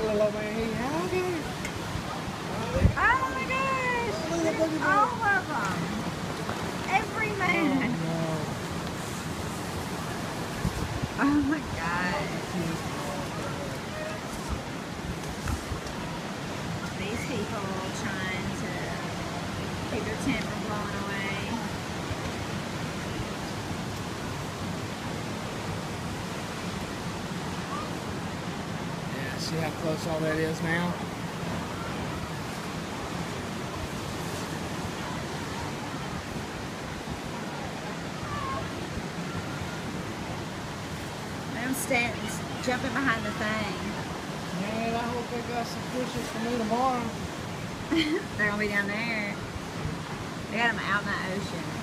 That little old man, he, okay. Oh my gosh! There's all of them. Every man. Oh my gosh. These people trying to keep their tent from blowing away. Yeah, see how close all that is now? I'm standing, jumping behind the thing. Man, I hope they got some fishes for me tomorrow. They're gonna be down there. They got them out in the ocean.